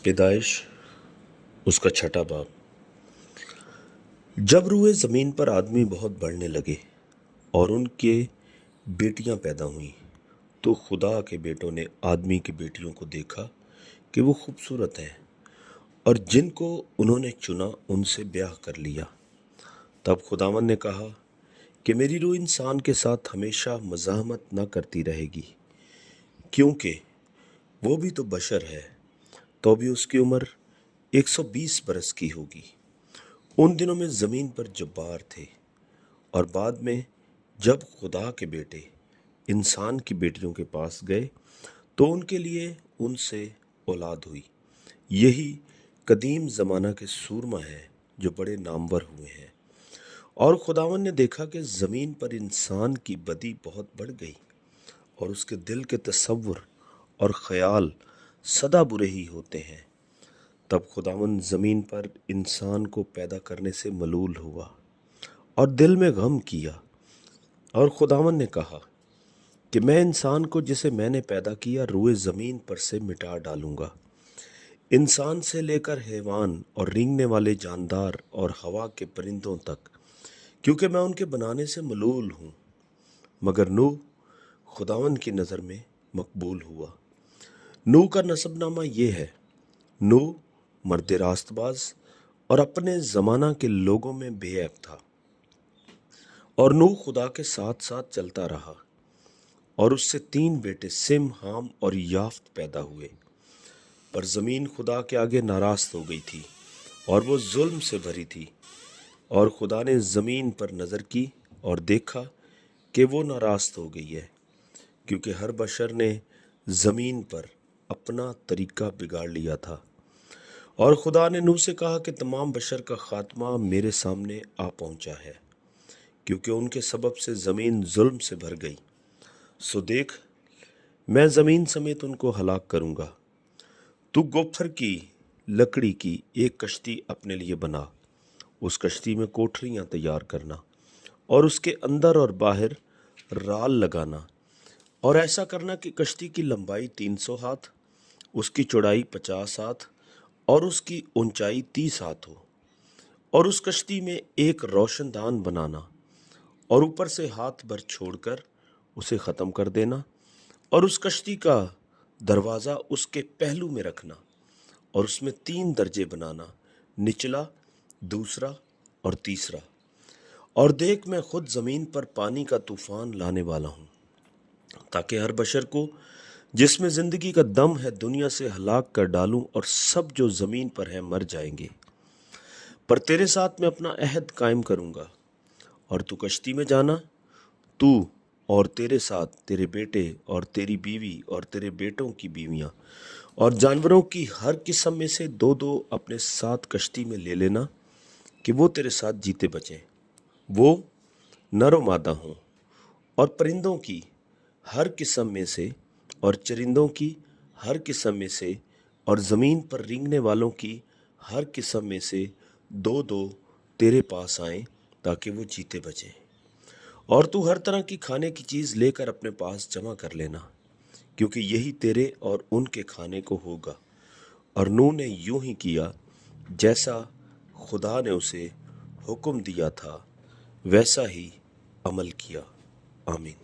پیدائش اس کا چھٹا باب۔ جب روئے زمین پر آدمی بہت بڑھنے لگے اور ان کے بیٹیاں پیدا ہوئیں تو خدا کے بیٹوں نے آدمی کی بیٹیوں کو دیکھا کہ وہ خوبصورت ہیں اور جن کو انہوں نے چنا ان سے بیاہ کر لیا۔ تب خداوند نے کہا کہ میری روح انسان کے ساتھ ہمیشہ مزاحمت نہ کرتی رہے گی، کیونکہ وہ بھی تو بشر ہے، تو بھی اس کی عمر 120 برس کی ہوگی۔ ان دنوں میں زمین پر جبار تھے، اور بعد میں جب خدا کے بیٹے انسان کی بیٹیوں کے پاس گئے تو ان کے لیے ان سے اولاد ہوئی۔ یہی قدیم زمانہ کے سورما ہیں جو بڑے نامور ہوئے ہیں۔ اور خداوند نے دیکھا کہ زمین پر انسان کی بدی بہت بڑھ گئی، اور اس کے دل کے تصور اور خیال سدا برے ہی ہوتے ہیں۔ تب خداوند زمین پر انسان کو پیدا کرنے سے ملول ہوا اور دل میں غم کیا، اور خداوند نے کہا کہ میں انسان کو جسے میں نے پیدا کیا روئے زمین پر سے مٹا ڈالوں گا، انسان سے لے کر حیوان اور رینگنے والے جاندار اور ہوا کے پرندوں تک، کیونکہ میں ان کے بنانے سے ملول ہوں۔ مگر نوح خداوند کی نظر میں مقبول ہوا۔ نوح کا نسب نامہ یہ ہے: نوح مرد راست باز اور اپنے زمانہ کے لوگوں میں بے عیب تھا، اور نوح خدا کے ساتھ ساتھ چلتا رہا، اور اس سے 3 بیٹے سم، حام اور یافت پیدا ہوئے۔ پر زمین خدا کے آگے ناراض ہو گئی تھی اور وہ ظلم سے بھری تھی، اور خدا نے زمین پر نظر کی اور دیکھا کہ وہ ناراض ہو گئی ہے، کیونکہ ہر بشر نے زمین پر اپنا طریقہ بگاڑ لیا تھا۔ اور خدا نے نوح سے کہا کہ تمام بشر کا خاتمہ میرے سامنے آ پہنچا ہے، کیونکہ ان کے سبب سے زمین ظلم سے بھر گئی۔ سو دیکھ، میں زمین سمیت ان کو ہلاک کروں گا۔ تو گوپھر کی لکڑی کی ایک کشتی اپنے لیے بنا، اس کشتی میں کوٹھریاں تیار کرنا، اور اس کے اندر اور باہر رال لگانا، اور ایسا کرنا کہ کشتی کی لمبائی 300 ہاتھ، اس کی چوڑائی 50 ہاتھ اور اس کی اونچائی 30 ہاتھ ہو، اور اس کشتی میں ایک روشن دان بنانا، اور اوپر سے ہاتھ بھر چھوڑ کر اسے ختم کر دینا، اور اس کشتی کا دروازہ اس کے پہلو میں رکھنا، اور اس میں 3 درجے بنانا، نچلا، دوسرا اور تیسرا۔ اور دیکھ، میں خود زمین پر پانی کا طوفان لانے والا ہوں، تاکہ ہر بشر کو جس میں زندگی کا دم ہے دنیا سے ہلاک کر ڈالوں، اور سب جو زمین پر ہیں مر جائیں گے۔ پر تیرے ساتھ میں اپنا عہد قائم کروں گا، اور تو کشتی میں جانا، تو اور تیرے ساتھ تیرے بیٹے اور تیری بیوی اور تیرے بیٹوں کی بیویاں اور جانوروں کی ہر قسم میں سے 2 اپنے ساتھ کشتی میں لے لینا، کہ وہ تیرے ساتھ جیتے بچیں، وہ نر و مادہ ہوں، اور پرندوں کی ہر قسم میں سے اور چرندوں کی ہر قسم میں سے اور زمین پر رینگنے والوں کی ہر قسم میں سے 2 تیرے پاس آئیں، تاکہ وہ جیتے بچیں۔ اور تو ہر طرح کی کھانے کی چیز لے کر اپنے پاس جمع کر لینا، کیونکہ یہی تیرے اور ان کے کھانے کو ہوگا۔ اور نوح نے یوں ہی کیا جیسا خدا نے اسے حکم دیا تھا، ویسا ہی عمل کیا۔ آمین۔